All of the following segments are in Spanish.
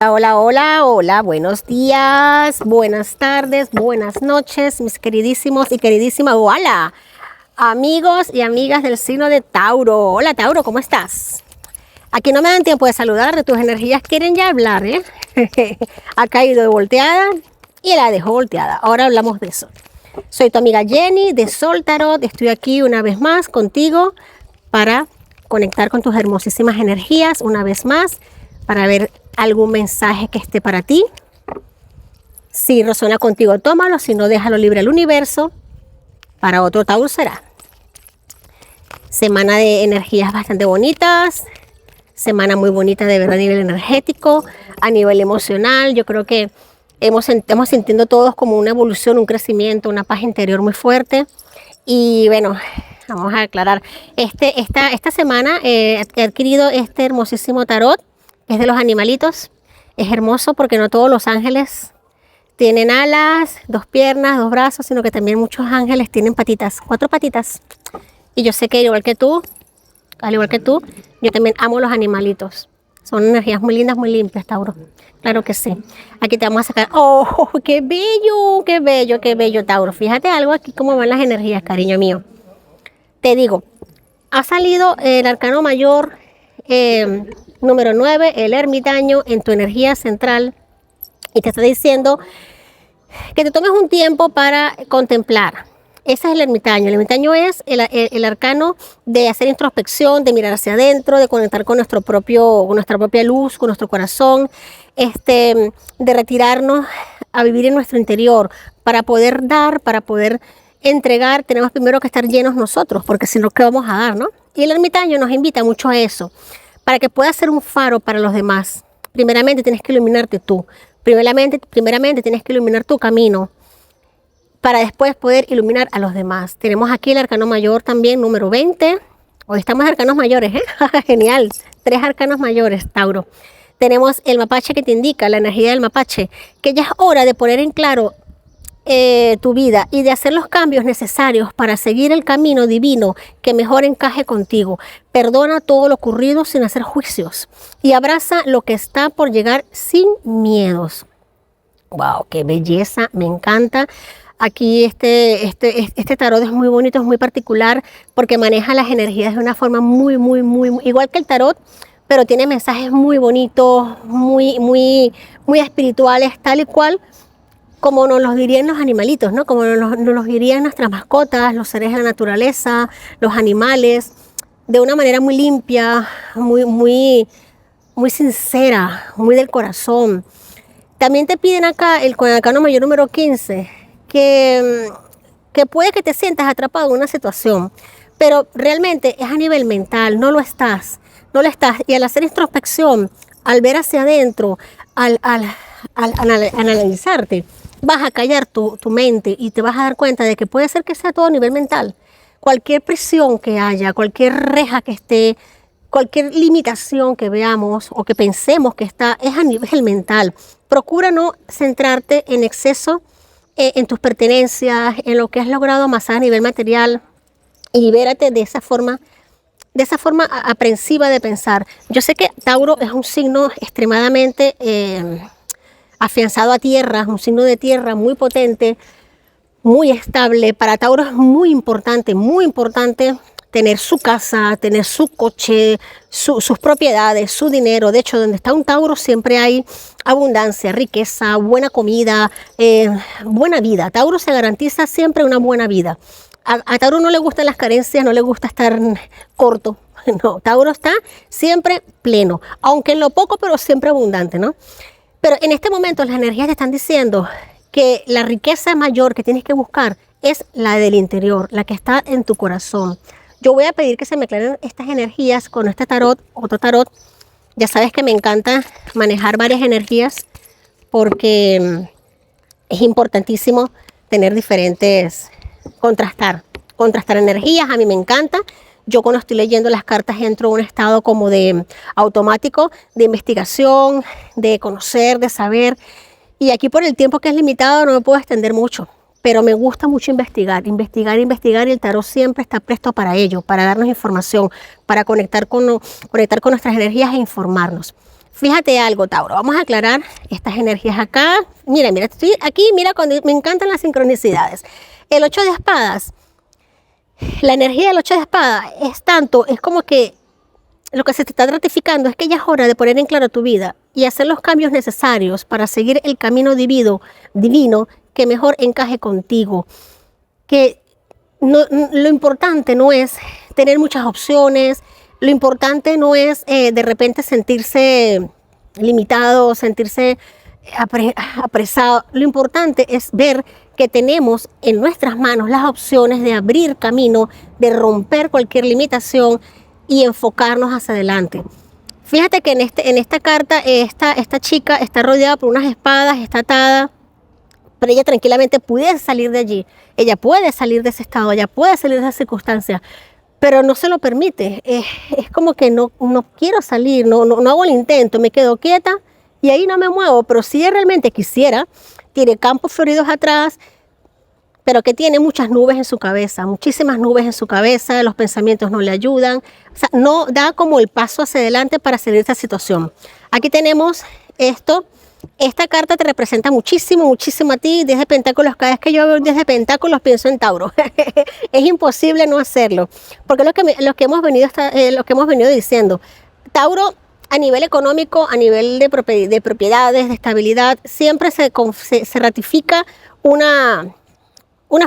Hola, hola, hola, buenos días, buenas tardes, buenas noches, mis queridísimos y queridísimas, hola, amigos y amigas del signo de Tauro. Hola, Tauro, ¿cómo estás? Aquí no me dan tiempo de saludar, de tus energías quieren ya hablar, ¿eh? Ha caído de volteada y la dejó volteada. Ahora hablamos de eso. Soy tu amiga Jenny de Sol Tarot. Estoy aquí una vez más contigo para conectar con tus hermosísimas energías una vez más, para ver algún mensaje que esté para ti. Si resuena contigo, tómalo, si no, déjalo libre al universo. Para otro Tauro será. Semana de energías bastante bonitas, semana muy bonita de verdad a nivel energético, a nivel emocional. Yo creo que estamos sintiendo todos como una evolución, un crecimiento, una paz interior muy fuerte. Y bueno, vamos a aclarar. Esta semana he adquirido este hermosísimo tarot, que es de los animalitos. Es hermoso porque no todos los ángeles tienen alas, dos piernas, dos brazos, sino que también muchos ángeles tienen patitas, 4 patitas. Y yo sé que al igual que tú, yo también amo los animalitos. Son energías muy lindas, muy limpias, Tauro. Claro que sí. Aquí te vamos a sacar. ¡Oh, qué bello! ¡Qué bello, qué bello, Tauro! Fíjate algo aquí, cómo van las energías, cariño mío. Te digo, ha salido el arcano mayor número 9, el ermitaño, en tu energía central. Y te está diciendo que te tomes un tiempo para contemplar. Ese es el ermitaño. El ermitaño es el arcano de hacer introspección, de mirar hacia adentro, de conectar con nuestra propia luz, con nuestro corazón, de retirarnos a vivir en nuestro interior. Para poder dar, para poder entregar, tenemos primero que estar llenos nosotros, porque si no, ¿qué vamos a dar, no? Y el ermitaño nos invita mucho a eso, para que puedas ser un faro para los demás. Primeramente tienes que iluminarte tú. Primeramente tienes que iluminar tu camino, para después poder iluminar a los demás. Tenemos aquí el arcano mayor también, número 20. Hoy estamos arcanos mayores, ¿eh? Genial. 3 arcanos mayores, Tauro. Tenemos el mapache que te indica, la energía del mapache, que ya es hora de poner en claro tu vida y de hacer los cambios necesarios para seguir el camino divino que mejor encaje contigo. Perdona todo lo ocurrido sin hacer juicios y abraza lo que está por llegar sin miedos. ¡Wow! ¡Qué belleza! Me encanta. Aquí este tarot es muy bonito, es muy particular porque maneja las energías de una forma muy igual que el tarot, pero tiene mensajes muy bonitos, muy espirituales, tal y cual como nos los dirían los animalitos, ¿no? Como nos los dirían nuestras mascotas, los seres de la naturaleza, los animales, de una manera muy limpia, muy sincera, muy del corazón. También te piden acá, con el arcano mayor número 15, que puede que te sientas atrapado en una situación, pero realmente es a nivel mental, no lo estás. Y al hacer introspección, al ver hacia adentro, al analizarte, vas a callar tu mente y te vas a dar cuenta de que puede ser que sea todo a nivel mental. Cualquier prisión que haya, cualquier reja que esté, cualquier limitación que veamos o que pensemos que está, es a nivel mental. Procura no centrarte en exceso en tus pertenencias, en lo que has logrado amasar a nivel material, y libérate de esa forma aprensiva de pensar. Yo sé que Tauro es un signo extremadamente afianzado a tierra, es un signo de tierra muy potente, muy estable. Para Tauro es muy importante tener su casa, tener su coche, sus propiedades, su dinero. De hecho, donde está un Tauro siempre hay abundancia, riqueza, buena comida, buena vida. Tauro se garantiza siempre una buena vida. A Tauro no le gustan las carencias, no le gusta estar corto. No, Tauro está siempre pleno, aunque en lo poco, pero siempre abundante, ¿no? Pero en este momento las energías te están diciendo que la riqueza mayor que tienes que buscar es la del interior, la que está en tu corazón. Yo voy a pedir que se me aclaren estas energías con este tarot, otro tarot. Ya sabes que me encanta manejar varias energías porque es importantísimo tener diferentes, contrastar energías. A mí me encanta. Yo cuando estoy leyendo las cartas entro en un estado como de automático, de investigación, de conocer, de saber. Y aquí por el tiempo que es limitado no me puedo extender mucho. Pero me gusta mucho investigar, y el tarot siempre está presto para ello, para darnos información, para conectar con nuestras energías e informarnos. Fíjate algo, Tauro, vamos a aclarar estas energías acá. Mira, estoy aquí, mira, cuando me encantan las sincronicidades. El 8 de espadas, la energía del 8 de espadas es como que lo que se te está ratificando es que ya es hora de poner en claro tu vida y hacer los cambios necesarios para seguir el camino divino que mejor encaje contigo. Que lo importante no es tener muchas opciones, lo importante no es de repente sentirse limitado, sentirse apresado. Lo importante es ver que tenemos en nuestras manos las opciones de abrir camino, de romper cualquier limitación y enfocarnos hacia adelante. Fíjate que en esta carta esta chica está rodeada por unas espadas, está atada, pero ella tranquilamente puede salir de allí. Ella puede salir de ese estado, ella puede salir de esa circunstancia, pero no se lo permite. Es como que no quiero salir, no hago el intento, me quedo quieta y ahí no me muevo. Pero si ella realmente quisiera, tiene campos floridos atrás, pero que tiene muchas nubes en su cabeza, muchísimas nubes en su cabeza, los pensamientos no le ayudan, o sea, no da como el paso hacia adelante para salir de esta situación. Aquí tenemos esto. Esta carta te representa muchísimo a ti, 10 de pentáculos. Cada vez que yo veo un 10 de pentáculos pienso en Tauro. Es imposible no hacerlo, porque lo que hemos venido diciendo. Tauro, a nivel económico, a nivel de propiedades, de estabilidad, siempre se ratifica una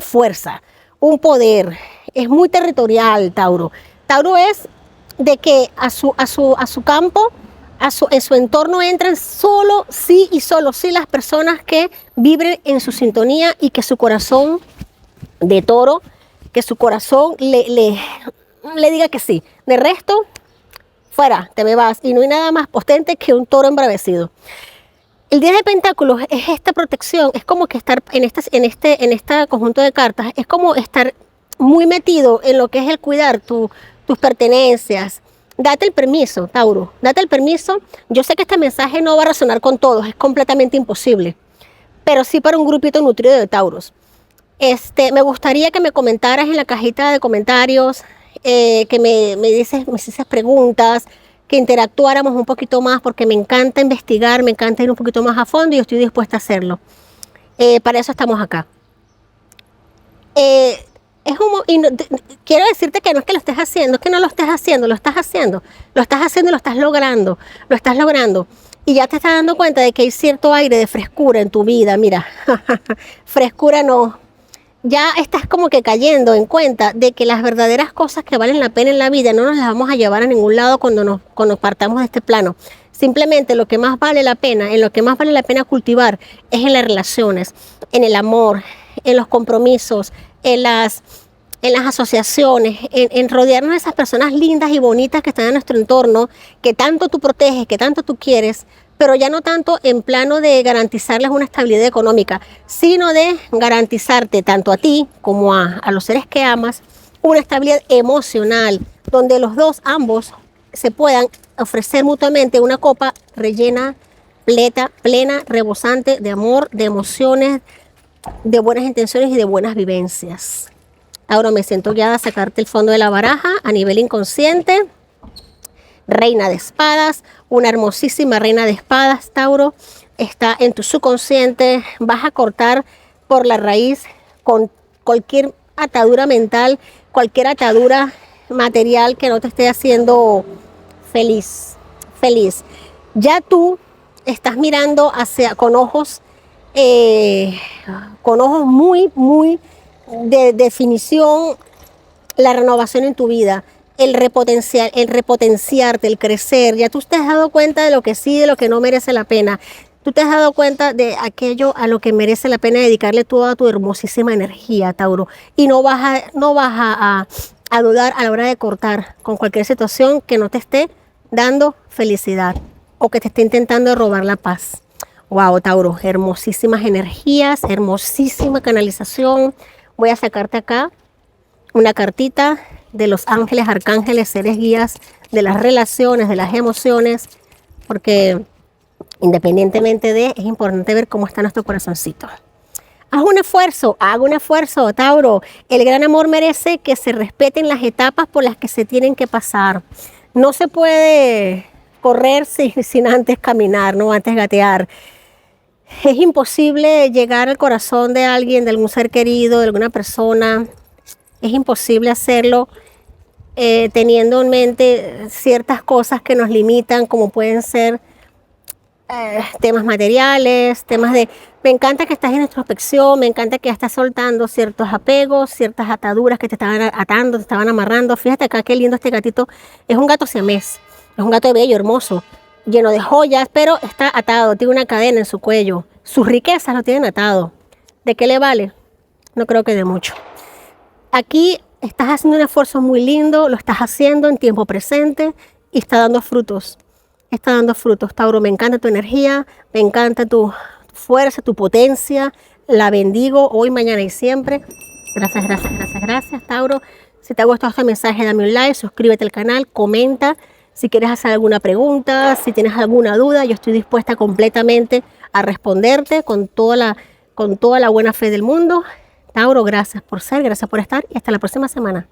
fuerza, un poder. Es muy territorial, Tauro. Tauro es de que a su campo, en su entorno entran solo sí las personas que vibren en su sintonía y que su corazón de toro, que su corazón le diga que sí. De resto, fuera, te me vas. Y no hay nada más potente que un toro embravecido. El 10 de pentáculos es esta protección, es como que estar en este conjunto de cartas, es como estar muy metido en lo que es el cuidar tus pertenencias. Date el permiso, Tauro, date el permiso. Yo sé que este mensaje no va a resonar con todos, es completamente imposible, pero sí para un grupito nutrido de Tauros. Me gustaría que me comentaras en la cajita de comentarios, que me hicieses preguntas, que interactuáramos un poquito más, porque me encanta investigar, me encanta ir un poquito más a fondo y estoy dispuesta a hacerlo. Para eso estamos acá. Quiero decirte que no es que lo estés haciendo, es que no lo estés haciendo, lo estás haciendo y lo estás logrando. Y ya te estás dando cuenta de que hay cierto aire de frescura en tu vida. Mira, frescura no. Ya estás como que cayendo en cuenta de que las verdaderas cosas que valen la pena en la vida no nos las vamos a llevar a ningún lado cuando partamos de este plano. Simplemente lo que más vale la pena, en lo que más vale la pena cultivar es en las relaciones, en el amor, en los compromisos, en las asociaciones, en rodearnos de esas personas lindas y bonitas que están en nuestro entorno, que tanto tú proteges, que tanto tú quieres, pero ya no tanto en plano de garantizarles una estabilidad económica, sino de garantizarte tanto a ti como a los seres que amas una estabilidad emocional, donde los dos, ambos, se puedan ofrecer mutuamente una copa rellena, plena, rebosante de amor, de emociones, de buenas intenciones y de buenas vivencias. Ahora me siento guiada a sacarte el fondo de la baraja a nivel inconsciente. Reina de espadas, una hermosísima reina de espadas, Tauro, está en tu subconsciente. Vas a cortar por la raíz con cualquier atadura mental, cualquier atadura material que no te esté haciendo feliz. Ya tú estás mirando con ojos muy de definición, la renovación en tu vida, el repotenciarte, el crecer. Ya tú te has dado cuenta de lo que sí, de lo que no merece la pena. Tú te has dado cuenta de aquello a lo que merece la pena dedicarle toda tu hermosísima energía, Tauro. Y no vas a dudar a la hora de cortar con cualquier situación que no te esté dando felicidad o que te esté intentando robar la paz. Wow, Tauro, hermosísimas energías, hermosísima canalización. Voy a sacarte acá una cartita de los ángeles, arcángeles, seres guías, de las relaciones, de las emociones, porque independientemente es importante ver cómo está nuestro corazoncito. Hago un esfuerzo, Tauro. El gran amor merece que se respeten las etapas por las que se tienen que pasar. No se puede correr sin antes caminar, no antes gatear. Es imposible llegar al corazón de alguien, de algún ser querido, de alguna persona. Es imposible hacerlo teniendo en mente ciertas cosas que nos limitan, como pueden ser temas materiales, temas de... Me encanta que estás en introspección, me encanta que ya estás soltando ciertos apegos, ciertas ataduras que te estaban atando, te estaban amarrando. Fíjate acá qué lindo este gatito. Es un gato siamés, es un gato bello, hermoso, lleno de joyas, pero está atado, tiene una cadena en su cuello. Sus riquezas lo tienen atado. ¿De qué le vale? No creo que de mucho. Aquí estás haciendo un esfuerzo muy lindo, lo estás haciendo en tiempo presente y está dando frutos. Está dando frutos, Tauro. Me encanta tu energía, me encanta tu fuerza, tu potencia. La bendigo hoy, mañana y siempre. Gracias, gracias, gracias, gracias, Tauro. Si te ha gustado este mensaje, dame un like, suscríbete al canal, comenta. Si quieres hacer alguna pregunta, si tienes alguna duda, yo estoy dispuesta completamente a responderte con toda la buena fe del mundo. Tauro, gracias por ser, gracias por estar y hasta la próxima semana.